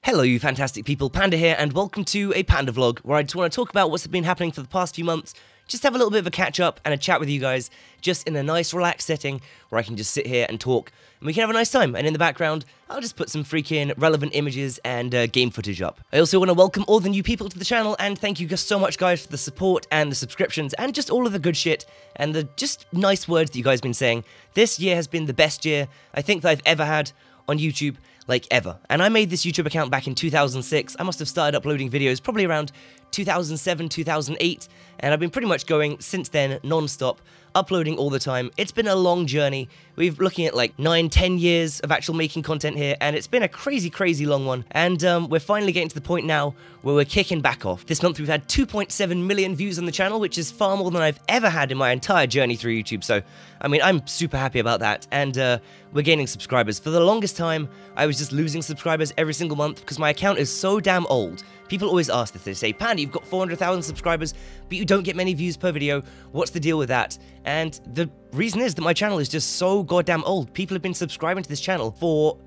Hello you fantastic people, Panda here, and welcome to a Panda vlog, where I just want to talk about what's been happening for the past few months, just have a little bit of a catch up and a chat with you guys, just in a nice relaxed setting, where I can just sit here and talk, and we can have a nice time, and in the background, I'll just put some freaking relevant images and game footage up. I also want to welcome all the new people to the channel, and thank you so much guys for the support, and the subscriptions, and just all of the good shit, and the just nice words that you guys have been saying. This year has been the best year I think that I've ever had on YouTube, like ever. And I made this YouTube account back in 2006. I must have started uploading videos probably around 2007, 2008, and I've been pretty much going since then non-stop, uploading all the time. It's been a long journey. We're looking at like 9-10 years of actual making content here, and it's been a crazy long one. And we're finally getting to the point now where we're kicking back off. This month we've had 2.7 million views on the channel, which is far more than I've ever had in my entire journey through YouTube. So, I mean, I'm super happy about that, and we're gaining subscribers. For the longest time, I was just losing subscribers every single month because my account is so damn old. People always ask this, they say, Panda, you've got 400,000 subscribers, but you don't get many views per video. What's the deal with that? And the reason is that my channel is just so goddamn old. People have been subscribing to this channel for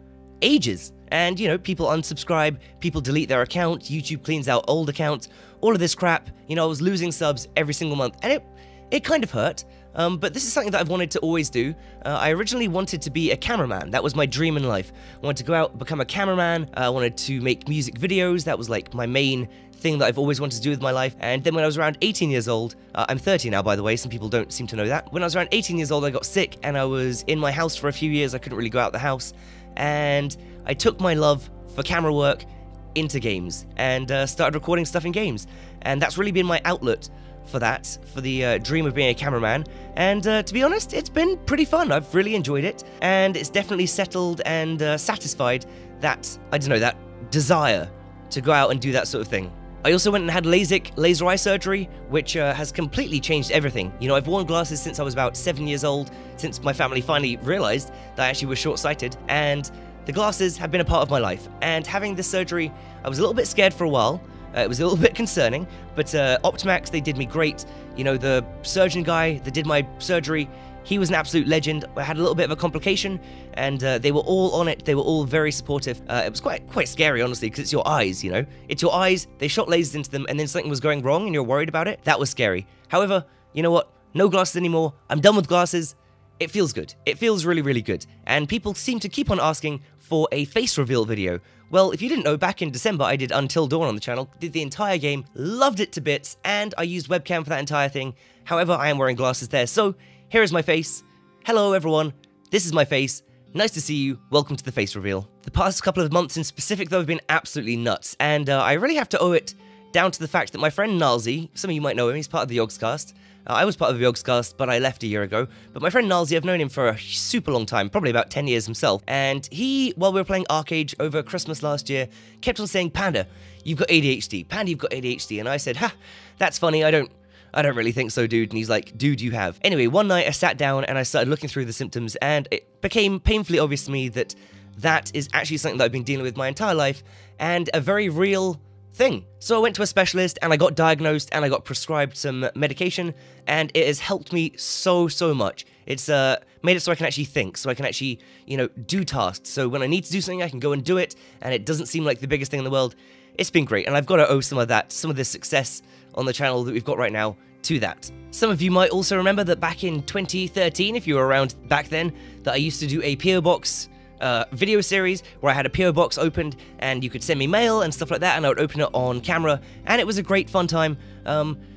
ages. And, you know, people unsubscribe, people delete their account, YouTube cleans out old accounts, all of this crap. You know, I was losing subs every single month, and it kind of hurt. But this is something that I've wanted to always do. I originally wanted to be a cameraman. That was my dream in life. I wanted to go out, become a cameraman. I wanted to make music videos. That was like my main thing that I've always wanted to do with my life. And then when I was around 18 years old, I'm 30 now, by the way, some people don't seem to know that. When I was around 18 years old, I got sick, and I was in my house for a few years. I couldn't really go out the house. And I took my love for camera work into games, and started recording stuff in games. And that's really been my outlet for that, for the dream of being a cameraman, and to be honest, it's been pretty fun. I've really enjoyed it, and it's definitely settled and satisfied that, I don't know, that desire to go out and do that sort of thing. I also went and had Lasik laser eye surgery, which has completely changed everything. You know, I've worn glasses since I was about 7 years old, since my family finally realized that I actually was short-sighted, and the glasses have been a part of my life. And having this surgery, I was a little bit scared for a while. It was a little bit concerning, but Optimax, they did me great. You know, the surgeon guy that did my surgery, he was an absolute legend. I had a little bit of a complication, and they were all on it. They were all very supportive. It was quite scary, honestly, because it's your eyes, you know? It's your eyes, they shot lasers into them, and then something was going wrong, and you're worried about it. That was scary. However, you know what? No glasses anymore. I'm done with glasses. It feels good. It feels really good. And people seem to keep on asking for a face reveal video. Well, if you didn't know, back in December, I did Until Dawn on the channel, did the entire game, loved it to bits, and I used webcam for that entire thing. However, I am wearing glasses there, so here is my face. Hello, everyone. This is my face. Nice to see you. Welcome to the face reveal. The past couple of months in specific, though, have been absolutely nuts, and I really have to owe it down to the fact that my friend Nalzi, some of you might know him, he's part of the Yogscast. I was part of the Yogscast, but I left a year ago. But my friend Nalzi, I've known him for a super long time, probably about 10 years himself. And he, while we were playing Arcade over Christmas last year, kept on saying, Panda, you've got ADHD. Panda, you've got ADHD. And I said, ha, that's funny. I don't really think so, dude. And he's like, dude, you have. Anyway, one night I sat down and I started looking through the symptoms, and it became painfully obvious to me that that is actually something that I've been dealing with my entire life, and a very real thing. So I went to a specialist, and I got diagnosed, and I got prescribed some medication, and it has helped me so much. It's made it so I can actually think, so I can actually, you know, do tasks. So when I need to do something, I can go and do it, and it doesn't seem like the biggest thing in the world. It's been great, and I've got to owe some of this success on the channel that we've got right now to that. Some of you might also remember that back in 2013, if you were around back then, that I used to do a PO Box video series where I had a PO box opened, and you could send me mail and stuff like that, and I would open it on camera, and it was a great fun time.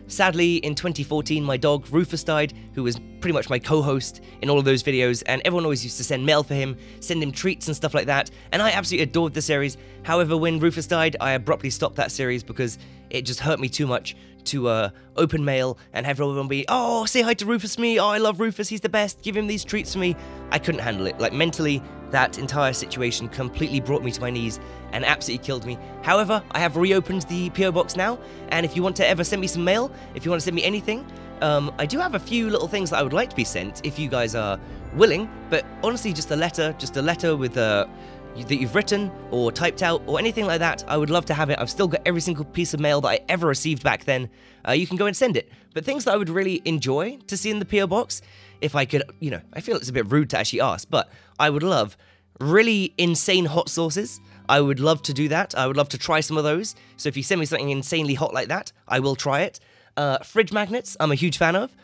Sadly, in 2014, my dog Rufus died, who was pretty much my co-host in all of those videos, and everyone always used to send mail for him, send him treats and stuff like that, and I absolutely adored the series. However, when Rufus died, I abruptly stopped that series because it just hurt me too much to open mail and have everyone be, oh, say hi to Rufus for me, oh, I love Rufus, he's the best, give him these treats for me. I couldn't handle it. Like, mentally, that entire situation completely brought me to my knees and absolutely killed me. However, I have reopened the PO box now, and if you want to ever send me some mail, if you want to send me anything, I do have a few little things that I would like to be sent if you guys are willing, but honestly, just a letter with that you've written or typed out or anything like that, I would love to have it. I've still got every single piece of mail that I ever received back then. You can go and send it. But things that I would really enjoy to see in the PO box, if I could, you know, I feel it's a bit rude to actually ask, but I would love really insane hot sauces. I would love to do that. I would love to try some of those. So if you send me something insanely hot like that, I will try it. Fridge magnets, I'm a huge fan of.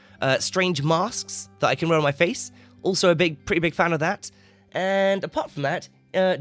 Strange masks that I can wear on my face, also a pretty big fan of that. And apart from that,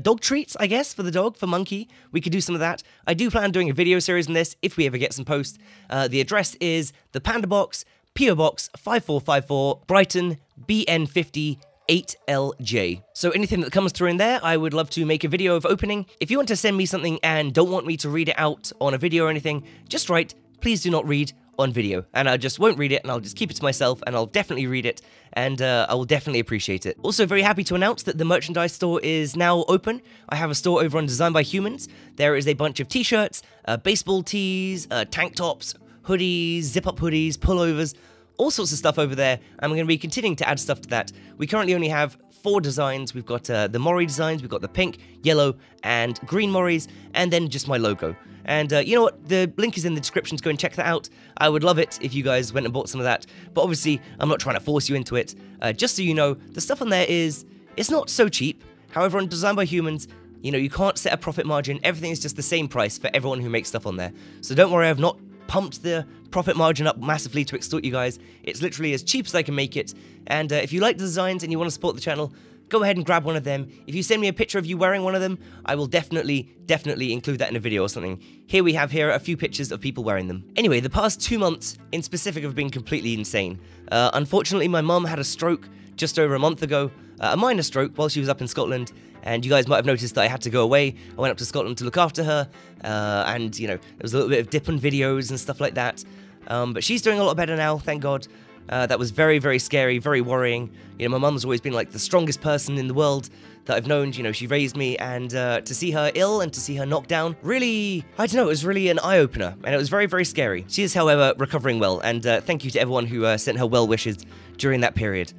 dog treats, I guess, for the dog, for Monkey. We could do some of that. I do plan on doing a video series on this if we ever get some posts. The address is the Panda Box, PO Box 5454, Brighton, BN50 8LJ. So anything that comes through in there, I would love to make a video of opening. If you want to send me something and don't want me to read it out on a video or anything, just write, please do not read on video, and I just won't read it, and I'll just keep it to myself, and I'll definitely read it, and I will definitely appreciate it. Also, very happy to announce that the merchandise store is now open. I have a store over on Designed by Humans. There is a bunch of t-shirts, baseball tees, tank tops, hoodies, zip-up hoodies, pullovers, all sorts of stuff over there. I'm going to be continuing to add stuff to that. We currently only have 4 designs. We've got the Mori designs, we've got the pink, yellow, and green Moris, and then just my logo. And you know what? The link is in the description to go and check that out. I would love it if you guys went and bought some of that. But obviously, I'm not trying to force you into it. Just so you know, the stuff on there it's not so cheap. However, on Designed by Humans, you know, you can't set a profit margin. Everything is just the same price for everyone who makes stuff on there. So don't worry, I've not pumped the profit margin up massively to extort you guys. It's literally as cheap as I can make it. And if you like the designs and you want to support the channel, go ahead and grab one of them. If you send me a picture of you wearing one of them, I will definitely include that in a video or something. Here we have a few pictures of people wearing them. Anyway, the past 2 months in specific have been completely insane. Unfortunately, my mum had a stroke just over a month ago, a minor stroke while she was up in Scotland, and you guys might have noticed that I had to go away. I went up to Scotland to look after her, and, you know, there was a little bit of dip on videos and stuff like that. But she's doing a lot better now, thank God. That was very, very scary, very worrying. You know, my mum's always been like the strongest person in the world that I've known. You know, she raised me, and to see her ill and to see her knocked down, really, I don't know, it was really an eye-opener, and it was very, very scary. She is, however, recovering well, and thank you to everyone who sent her well wishes during that period.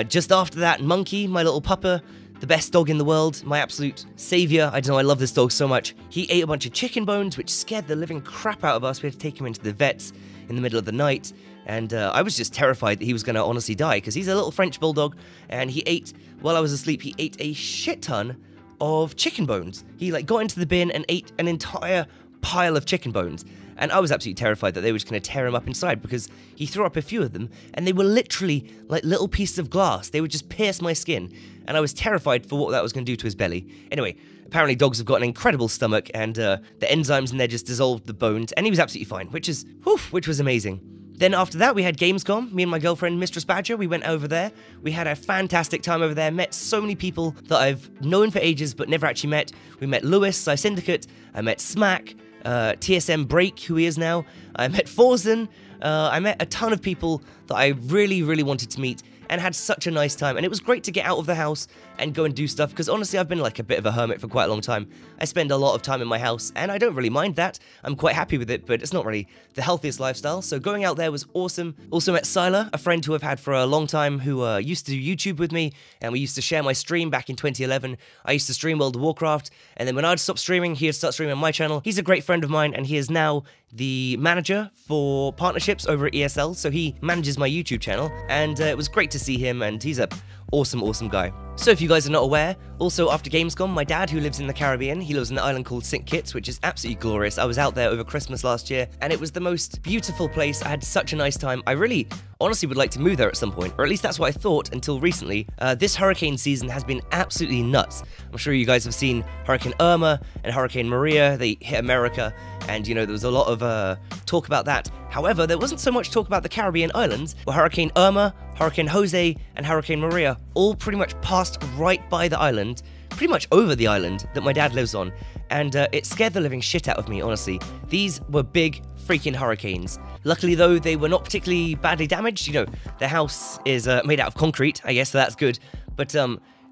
Just after that, Monkey, my little pupper, the best dog in the world, my absolute savior. I don't know, I love this dog so much. He ate a bunch of chicken bones, which scared the living crap out of us. We had to take him into the vets in the middle of the night, and I was just terrified that he was going to honestly die, because he's a little French bulldog, and he ate, while I was asleep, he ate a shit ton of chicken bones. He like got into the bin and ate an entire pile of chicken bones, and I was absolutely terrified that they were just going to tear him up inside, because he threw up a few of them, and they were literally like little pieces of glass. They would just pierce my skin, and I was terrified for what that was going to do to his belly. Anyway, apparently dogs have got an incredible stomach, and the enzymes in there just dissolved the bones, and he was absolutely fine, which was amazing. Then after that, we had Gamescom. Me and my girlfriend, Mistress Badger, we went over there. We had a fantastic time over there, met so many people that I've known for ages but never actually met. We met Lewis, Syndicate, I met Smack, TSM Break, who he is now. I met Forzen. I met a ton of people that I really, really wanted to meet, and had such a nice time. And it was great to get out of the house and go and do stuff, because honestly, I've been like a bit of a hermit for quite a long time. I spend a lot of time in my house, and I don't really mind that. I'm quite happy with it, but it's not really the healthiest lifestyle. So going out there was awesome. Also met Sylar, a friend who I've had for a long time, who used to do YouTube with me, and we used to share my stream back in 2011. I used to stream World of Warcraft, and then when I'd stop streaming, he'd start streaming on my channel. He's a great friend of mine, and he is now the manager for partnerships over at ESL, so he manages my YouTube channel, and it was great to see him, and he's a awesome guy. So if you guys are not aware, also after Gamescom, my dad, who lives in the Caribbean, he lives in an island called St. Kitts, which is absolutely glorious. I was out there over Christmas last year, and it was the most beautiful place. I had such a nice time. I really, honestly would like to move there at some point, or at least that's what I thought until recently. This hurricane season has been absolutely nuts. I'm sure you guys have seen Hurricane Irma and Hurricane Maria. They hit America, and you know, there was a lot of talk about that. However, there wasn't so much talk about the Caribbean islands, where Hurricane Irma, Hurricane Jose, and Hurricane Maria all pretty much passed right by the island, pretty much over the island that my dad lives on, and it scared the living shit out of me, honestly. These were big freaking hurricanes. Luckily though, they were not particularly badly damaged. You know, the house is made out of concrete, I guess, so that's good, but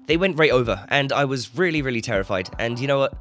they went right over, and I was really terrified. And you know what?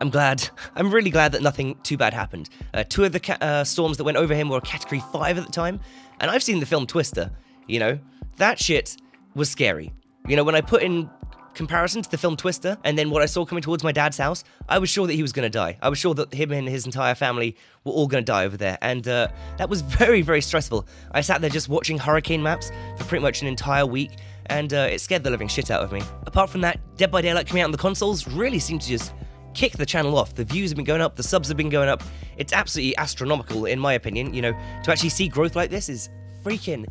I'm really glad that nothing too bad happened. 2 of the storms that went over him were Category 5 at the time, and I've seen the film Twister, you know? That shit was scary. You know, when I put in comparison to the film Twister, and then what I saw coming towards my dad's house, I was sure that he was going to die. I was sure that him and his entire family were all going to die over there, and that was very stressful. I sat there just watching hurricane maps for pretty much an entire week, and it scared the living shit out of me. Apart from that, Dead by Daylight coming out on the consoles really seemed to just kicked the channel off. The views have been going up, the subs have been going up. It's absolutely astronomical, in my opinion. You know, to actually see growth like this is freaking...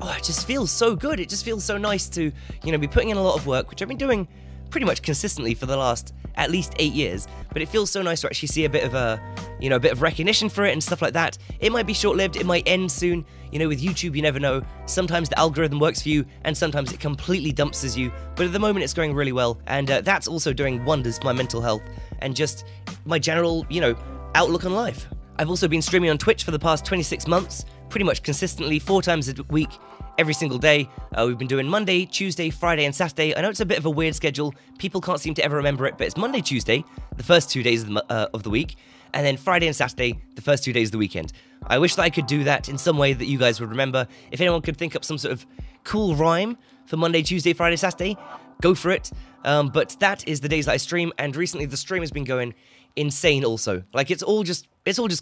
Oh, it just feels so good. It just feels so nice to, you know, be putting in a lot of work, which I've been doing pretty much consistently for the last at least 8 years, but it feels so nice to actually see a bit of a, you know, a bit of recognition for it and stuff like that. It might be short-lived, it might end soon. You know, with YouTube, you never know. Sometimes the algorithm works for you, and sometimes it completely dumpsters you, but at the moment it's going really well, and that's also doing wonders for my mental health and just my general, you know, outlook on life. I've also been streaming on Twitch for the past 26 months, pretty much consistently, 4 times a week, every single day. We've been doing Monday, Tuesday, Friday, and Saturday. I know it's a bit of a weird schedule. People can't seem to ever remember it, but it's Monday, Tuesday, the first 2 days of the week, and then Friday and Saturday, the first 2 days of the weekend. I wish that I could do that in some way that you guys would remember. If anyone could think up some sort of cool rhyme for Monday, Tuesday, Friday, Saturday, go for it. But that is the days that I stream, and recently the stream has been going insane also. Like, it's all just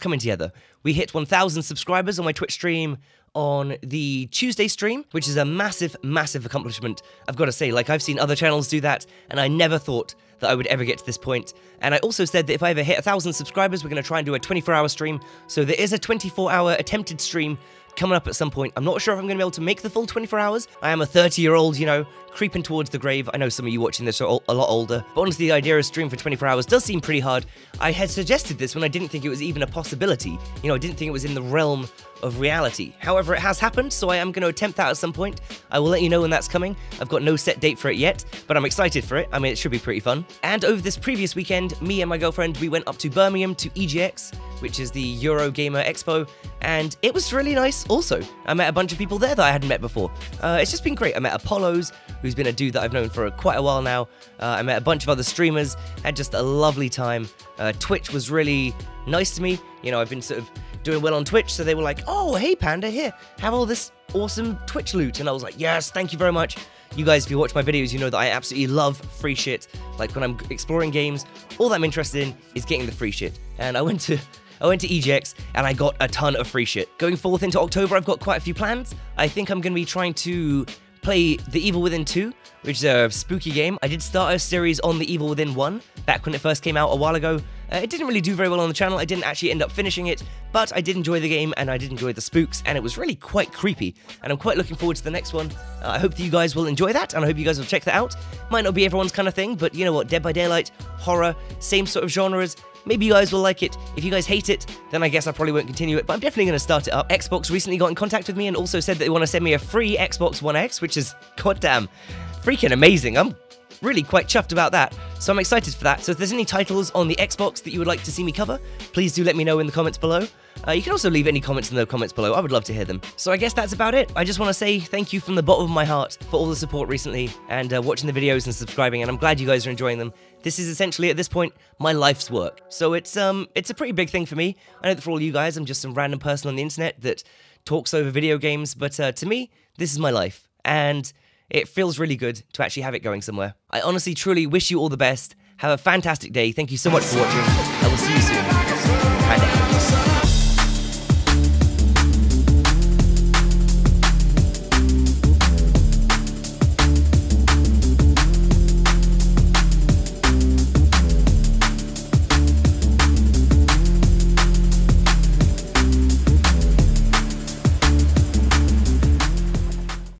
coming together. We hit 1,000 subscribers on my Twitch stream on the Tuesday stream, which is a massive, massive accomplishment, I've got to say. Like, I've seen other channels do that, and I never thought that I would ever get to this point. And I also said that if I ever hit 1,000 subscribers, we're going to try and do a 24-hour stream. So there is a 24-hour attempted stream coming up at some point. I'm not sure if I'm going to be able to make the full 24 hours. I am a 30-year-old, you know, creeping towards the grave. I know some of you watching this are a lot older, but honestly, the idea of stream for 24 hours does seem pretty hard. I had suggested this when I didn't think it was even a possibility. You know, I didn't think it was in the realm of reality. However, it has happened, so I am going to attempt that at some point. I will let you know when that's coming. I've got no set date for it yet, but I'm excited for it. I mean, it should be pretty fun. And over this previous weekend, me and my girlfriend, we went up to Birmingham to EGX, which is the Eurogamer Expo, and it was really nice also. I met a bunch of people there that I hadn't met before. It's just been great. I met Apollos, who's been a dude that I've known for quite a while now. I met a bunch of other streamers, had just a lovely time. Twitch was really nice to me. You know, I've been sort of doing well on Twitch, so they were like, oh, hey Panda, here, have all this awesome Twitch loot. And I was like, yes, thank you very much. You guys, if you watch my videos, you know that I absolutely love free shit. Like, when I'm exploring games, all that I'm interested in is getting the free shit. And I went to EGX, and I got a ton of free shit. Going forth into October, I've got quite a few plans. I think I'm going to be trying to play The Evil Within 2, which is a spooky game. I did start a series on The Evil Within 1, back when it first came out a while ago. It didn't really do very well on the channel. I didn't actually end up finishing it, but I did enjoy the game, and I did enjoy the spooks, and it was really quite creepy, and I'm quite looking forward to the next one. I hope that you guys will enjoy that, and I hope you guys will check that out. Might not be everyone's kind of thing, but you know what, Dead by Daylight, horror, same sort of genres. Maybe you guys will like it. If you guys hate it, then I guess I probably won't continue it, but I'm definitely going to start it up. Xbox recently got in contact with me and also said that they want to send me a free Xbox One X, which is, goddamn, freaking amazing. I'm really quite chuffed about that, so I'm excited for that. So if there's any titles on the Xbox that you would like to see me cover, please do let me know in the comments below. You can also leave any comments in the comments below. I would love to hear them. So I guess that's about it. I just want to say thank you from the bottom of my heart for all the support recently and watching the videos and subscribing, and I'm glad you guys are enjoying them. This is essentially, at this point, my life's work. So it's a pretty big thing for me. I know that for all you guys, I'm just some random person on the internet that talks over video games, but to me, this is my life, and it feels really good to actually have it going somewhere. I honestly, truly wish you all the best. Have a fantastic day. Thank you so much for watching. I will see you soon. Panda.